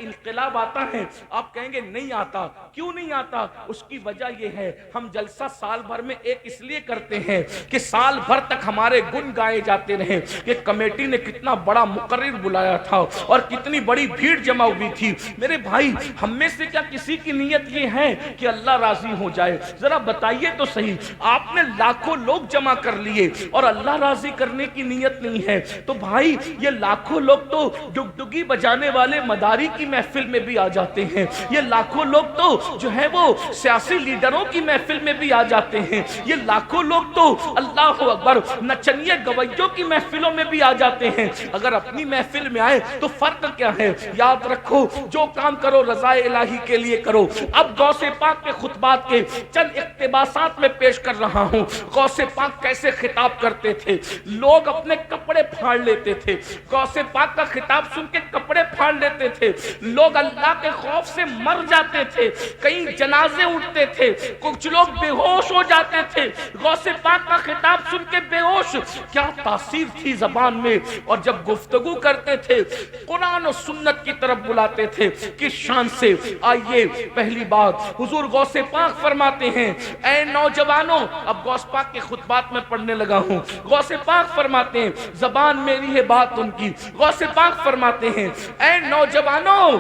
انقلاب آتا ہے؟ آپ کہیں گے نہیں آتا. کیوں نہیں آتا؟ اس کی وجہ یہ ہے ہم جلسہ سال بھر میں ایک اس لیے کرتے ہیں کہ سال بھر تک ہمارے گن گائے جاتے رہے کہ کمیٹی نے کتنا بڑا مقرر بلایا تھا اور کتنی بڑی بھیڑ جمع ہوئی تھی. میرے بھائی ہم میں سے کیا کسی کی نیت یہ ہے کہ اللہ راضی ہو جائے؟ ذرا بتائیے تو صحیح. آپ نے لاکھوں لوگ جمع کر لیے اور اللہ راضی کرنے کی نیت نہیں ہے تو بھائی یہ لاکھوں لوگ تو ڈگڈگی بجانے والے مداری کی محفل میں بھی آ جاتے ہیں. یہ لاکھوں لوگ تو جو ہے وہ سیاسی لیڈروں کی محفل میں بھی آ جاتے ہیں. یہ لاکھوں لوگ تو اللہ اکبر نچنیے گویوں کی محفلوں میں بھی آ جاتے ہیں. اگر اپنی محفل میں آئے تو فرق کیا ہے؟ یاد رکھو جو کام کرو رضا الہی کے لیے کرو. اب غوث پاک کے خطبات کے چند اقتباسات میں پیش کر رہا ہوں. غوث پاک کیسے خطاب کرتے تھے؟ لوگ اپنے کپڑے پھاڑ لیتے تھے. غوث پاک کا خطاب سن کے کپڑے پھاڑ لیتے تھے. لوگ اللہ کے خوف سے مر جاتے تھے. کئی جنازے اٹھتے تھے. کچھ لوگ بے ہوش ہو جاتے تھے. غوث پاک کا خطاب سن کے بے ہوش. کیا تاثیر تھی زبان میں. اور جب گفتگو کرتے تھے قرآن و سنت کی طرف بلاتے تھے. کس شان سے؟ آئیے پہلی بات حضور غوث پاک فرماتے ہیں اے نوجوانوں. اب غوث پاک کے خطبات میں پڑھنے لگا ہوں. غوث پاک فرماتے ہیں زبان میری ہے بات ان کی. غوث پاک فرماتے ہیں اے نوجوانوں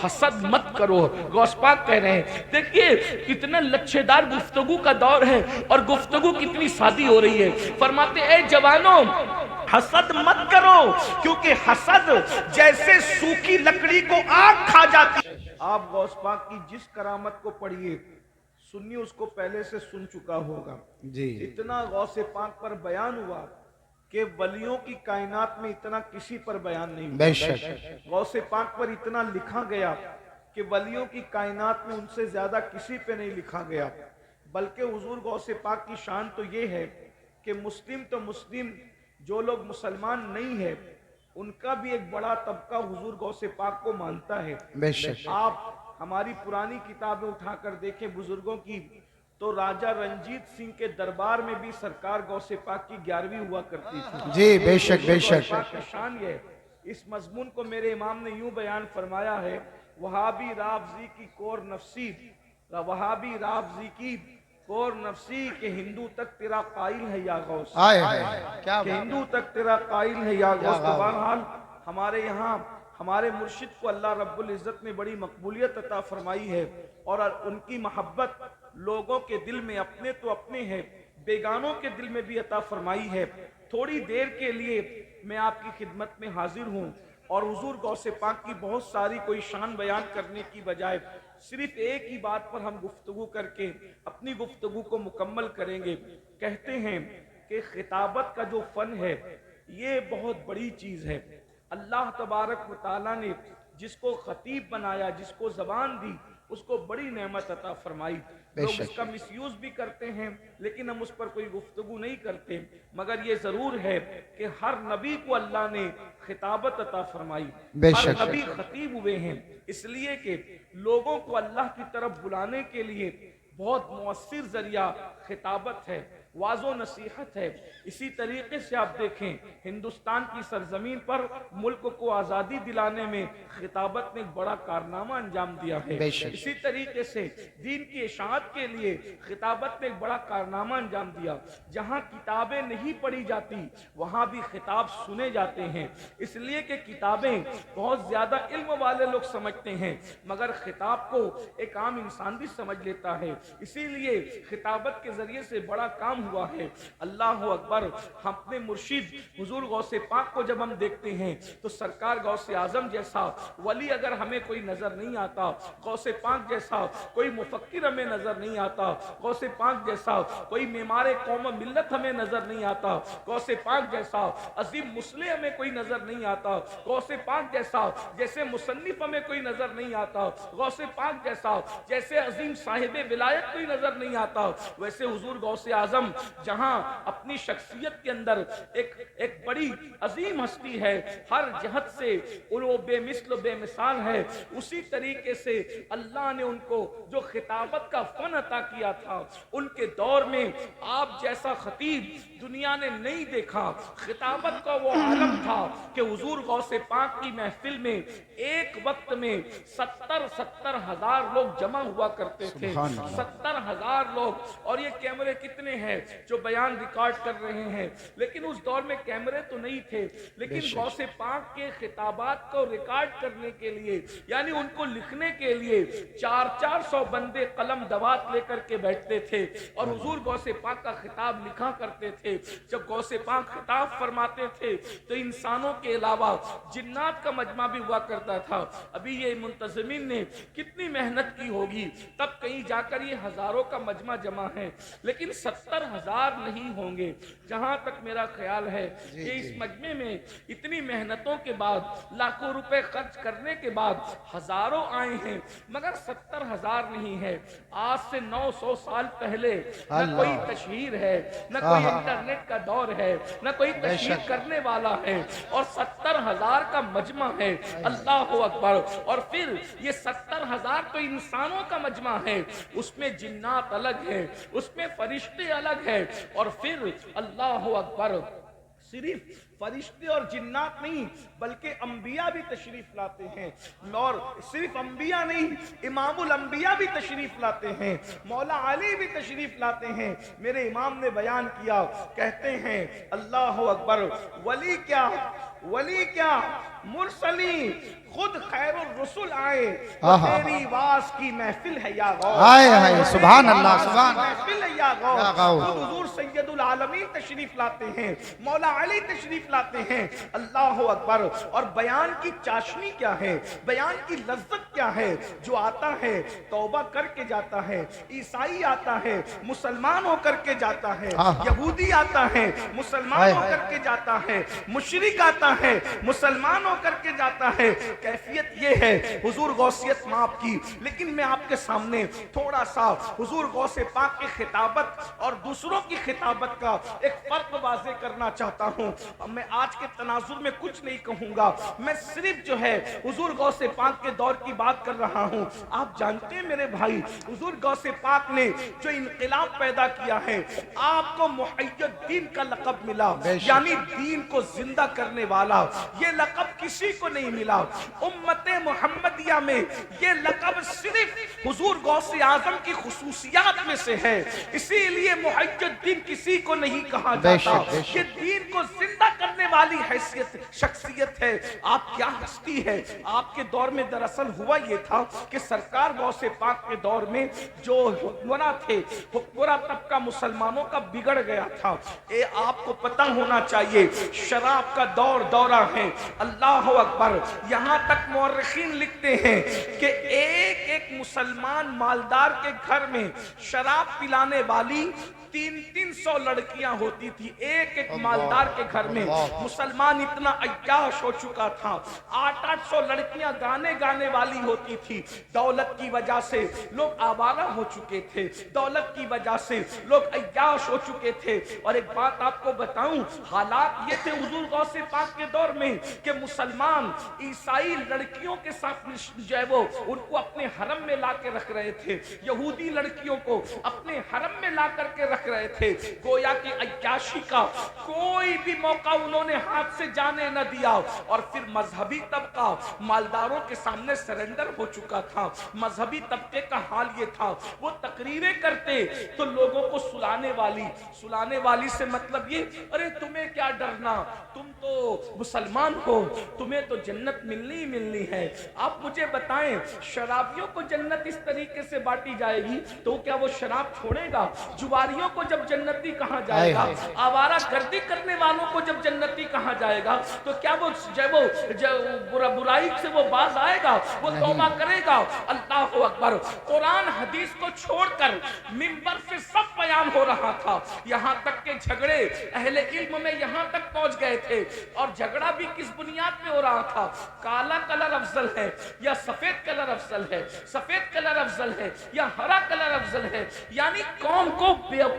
حسد مت کرو. غوث پاک کہہ رہے ہیں دیکھیے کتنا لچھے دار گفتگو کا دور ہے اور گفتگو کتنی سادی ہو رہی ہے. فرماتے اے جوانوں حسد مت کرو کیونکہ حسد جیسے سوکھی لکڑی کو آگ کھا جاتی ہے. آپ غوث پاک کی جس کرامت کو پڑھیے سنی اس کو پہلے سے سن چکا ہوگا. جی اتنا غوث پاک پر بیان ہوا کہ ولیوں کی کائنات میں اتنا کسی پر بیان نہیں ہوا. بے شک غوث پاک پر اتنا لکھا گیا کہ ولیوں کی کائنات میں ان سے زیادہ کسی پہ نہیں لکھا گیا. بلکہ حضور غوث پاک کی شان تو یہ ہے کہ مسلم تو مسلم جو لوگ مسلمان نہیں ہے ان کا بھی ایک بڑا طبقہ حضور غوث پاک کو مانتا ہے. بے شک آپ ہماری پرانی کتابیں اٹھا کر دیکھیں بزرگوں کی تو راجہ رنجیت سنگھ کے دربار میں بھی سرکار غوث پاک کی 11ویں ہوا کرتی تھی. جی بے شک بے شک. غوث پاک کی شان یہ ہے. اس مضمون کو میرے امام نے یوں بیان فرمایا ہے وہابی رافضی کی کور نفسی وہابی رافضی کی کور نفسی کہ ہندو تک تیرا قائل ہے یا غوث. کہ ہندو تک تیرا قائل ہے یا غوث. تو بہرحال ہمارے یہاں ہمارے مرشد کو اللہ رب العزت نے بڑی مقبولیت عطا فرمائی ہے اور ان کی محبت لوگوں کے دل میں اپنے تو اپنے ہے بیگانوں کے دل میں بھی عطا فرمائی ہے. تھوڑی دیر کے لیے میں آپ کی خدمت میں حاضر ہوں اور حضور غوث پاک کی بہت ساری کوئی شان بیان کرنے کی بجائے صرف ایک ہی بات پر ہم گفتگو کر کے اپنی گفتگو کو مکمل کریں گے. کہتے ہیں کہ خطابت کا جو فن ہے یہ بہت بڑی چیز ہے. اللہ تبارک و تعالیٰ نے جس کو خطیب بنایا جس کو زبان دی اس کو بڑی نعمت عطا فرمائی. لوگ اس کا مس یوز بھی کرتے ہیں لیکن ہم اس پر کوئی گفتگو نہیں کرتے. مگر یہ ضرور ہے کہ ہر نبی کو اللہ نے خطابت عطا فرمائی. ہر نبی خطیب ہوئے ہیں اس لیے کہ لوگوں کو اللہ کی طرف بلانے کے لیے بہت مؤثر ذریعہ خطابت ہے واضح و نصیحت ہے. اسی طریقے سے آپ دیکھیں ہندوستان کی سرزمین پر ملک کو آزادی دلانے میں خطابت نے ایک بڑا کارنامہ انجام دیا ہے. اسی طریقے سے دین کی اشاعت کے لیے خطابت نے ایک بڑا کارنامہ انجام دیا. جہاں کتابیں نہیں پڑھی جاتی وہاں بھی خطاب سنے جاتے ہیں اس لیے کہ کتابیں بہت زیادہ علم والے لوگ سمجھتے ہیں مگر خطاب کو ایک عام انسان بھی سمجھ لیتا ہے. اسی لیے خطابت کے ذریعے سے بڑا کام ہوا ہے. اللہ اکبر. ہم اپنے مرشد حضور غوث پاک کو جب ہم دیکھتے ہیں تو سرکار غوث اعظم جیسا ولی اگر ہمیں کوئی نظر نہیں آتا غوث پاک جیسا کوئی مفکر ہمیں نظر نہیں آتا غوث پاک جیسا کوئی معمار قوم و ملت ہمیں نظر نہیں آتا غوث پاک جیسا عظیم مصلح ہمیں کوئی نظر نہیں آتا غوث پاک جیسا جیسے مصنف ہمیں کوئی نظر نہیں آتا غوث پاک جیسا جیسے عظیم صاحب ولایت کوئی نظر نہیں آتا ویسے حضور غوث اعظم جہاں اپنی شخصیت کے اندر ایک بڑی عظیم ہستی ہے، ہر جہت سے وہ بے مثل و بے مثال ہے، اسی طریقے سے اللہ نے ان کو جو خطابت کا فن عطا کیا تھا، ان کے دور میں آپ جیسا خطیب دنیا نے نہیں دیکھا۔ خطابت کا وہ عالم تھا کہ حضور غوث پاک کی محفل میں ایک وقت میں 70,000 لوگ جمع ہوا کرتے تھے، 70,000 لوگ۔ اور یہ کیمرے کتنے ہیں جو بیان ریکارڈ کر رہے ہیں، لیکن اس دور میں کیمرے تو نہیں تھے، لیکن غوث پاک کے خطابات کو ریکارڈ کرنے کے لیے، یعنی ان کو لکھنے کے لیے 400 بندے قلم دوات لے کر کے بیٹھتے تھے اور حضور غوث پاک کا خطاب لکھا کرتے تھے۔ جب غوث پاک خطاب فرماتے تھے تو انسانوں کے علاوہ جنات کا مجمع بھی ہوا کرتا تھا۔ ابھی یہ منتظمین نے کتنی محنت کی ہوگی، تب کہیں جا کر یہ ہزاروں کا مجمع جمع ہے، لیکن 70,000 نہیں ہوں گے۔ جہاں تک میرا خیال ہے کہ اس مجمع میں اتنی محنتوں کے بعد، لاکھوں روپے خرچ کرنے کے بعد ہزاروں آئے ہیں، مگر 70,000 نہیں ہے۔ آج سے 900 سال پہلے نہ کوئی تشہیر ہے، نہ کوئی انٹرنیٹ کا دور ہے، نہ کوئی تشہیر کرنے والا ہے، اور 70,000 کا مجمع ہے۔ اللہ اکبر! اور پھر یہ 70,000 تو انسانوں کا مجمع ہے، اس میں جنات الگ ہے، اس میں فرشتے الگ ہے، اور پھر اللہ اکبر! صرف فرشتے اور جنات نہیں بلکہ انبیاء بھی تشریف لاتے ہیں، اور صرف انبیاء نہیں، امام الانبیاء بھی تشریف لاتے ہیں، مولا علی بھی تشریف لاتے ہیں۔ میرے امام نے بیان کیا، کہتے ہیں اللہ اکبر! ولی کیا مرسلی خود خیر الرسل آئے، تیری واز کی محفل ہے یا غوث، سبحان اللہ، سبحان محفل ہے یا غوث۔ خود حضور سید العالمین تشریف لاتے ہیں، مولا علی تشریف لاتے ہیں، اللہ اکبر! اور بیان کی چاشنی کیا ہے، بیان کی لذت کیا ہے؟ جو آتا ہے توبہ کر کے جاتا ہے، عیسائی آتا ہے مسلمان ہو کر کے جاتا ہے، یہودی آتا ہے مسلمان ہو کر کے جاتا ہے، مشرک آتا ہے مسلمان ہو کر کے جاتا ہے۔ کیفیت یہ ہے حضور غوثیت معاف کی، لیکن میں آپ کے سامنے تھوڑا سا حضور غوث پاک کی خطابت اور دوسروں کی خطابت کا ایک فرق واضح کرنا چاہتا ہوں۔ میں آج کے تناظر میں کچھ نہیں کہوں گا، میں صرف جو ہے حضور غوث پاک کے دور کی بات کر رہا ہوں۔ آپ جانتے ہیں میرے بھائی، حضور غوث پاک نے جو انقلاب پیدا کیا ہے، آپ کو محی الدین کا لقب ملا، یعنی دین کو زندہ کرنے والا۔ یہ لقب کسی کو نہیں ملا، امت محمدیہ میں یہ لقب صرف حضور غوث اعظم کی خصوصیات میں سے ہے، اسی لیے محی الدین کسی کو نہیں کہا جاتا۔ یہ دین کو زندہ کرنے والی حیثیت شخصیت ہے۔ آپ کیا ہستی ہے! آپ کے دور میں دراصل ہوا یہ تھا کہ سرکار غوث پاک کے دور میں جو حکمراں تھے، حکمراں طبقہ مسلمانوں کا بگڑ گیا تھا۔ آپ کو پتہ ہونا چاہیے شراب کا دورہ ہے، اللہ اکبر! یہاں تک مورخین لکھتے ہیں کہ ایک مسلمان مالدار کے گھر میں شراب پلانے والی 300 لڑکیاں ہوتی تھی، ایک مالدار کے گھر میں۔ مسلمان اتنا عیاش ہو چکا تھا، 800 لڑکیاں گانے والی ہوتی تھی۔ دولت کی وجہ سے لوگ آوارہ ہو چکے تھے، دولت کی وجہ سے لوگ عیاش ہو چکے تھے۔ اور ایک بات آپ کو بتاؤں، حالات یہ تھے حضور غوث پاک کے دور میں کہ مسلمان عیسائی لڑکیوں کے ساتھ جو ہے وہ ان کو اپنے حرم میں لا کے رکھ رہے تھے، یہودی لڑکیوں کو اپنے حرم میں لا کر کے رکھ رہے تھے۔ گویا کہ عیاشی کا کوئی بھی موقع انہوں نے ہاتھ سے جانے نہ دیا۔ اور پھر مذہبی طبقہ مالداروں کے سامنے سرنڈر ہو چکا تھا۔ مذہبی طبقے کا حال یہ تھا، وہ تقریریں کرتے تو لوگوں کو سلانے والی سے مطلب یہ، ارے تمہیں کیا ڈرنا، تم تو مسلمان ہو، تمہیں تو جنت ملنی ہی ملنی ہے۔ آپ مجھے بتائیں، شرابیوں کو جنت اس طریقے سے بانٹی جائے گی تو کیا وہ شراب چھوڑے گا؟ جواریوں کو جب جنتی کہا جائے گا، آوارہ گردی کرنے والوں کو جب جنتی کہا جائے گا، تو کیا وہ برائی سے وہ باز آئے گا؟ وہ توبہ کرے گا؟ اللہ اکبر! قرآن حدیث کو چھوڑ کر منبر سے سب بیان ہو رہا تھا، یہاں تک کہ جھگڑے اہل علم میں یہاں تک پہنچ گئے تھے۔ اور جھگڑا بھی کس بنیاد میں ہو رہا تھا؟ کالا کلر افضل ہے یا سفید کلر افضل ہے، سفید کلر افضل ہے یا ہرا کلر افضل ہے، یعنی قوم کو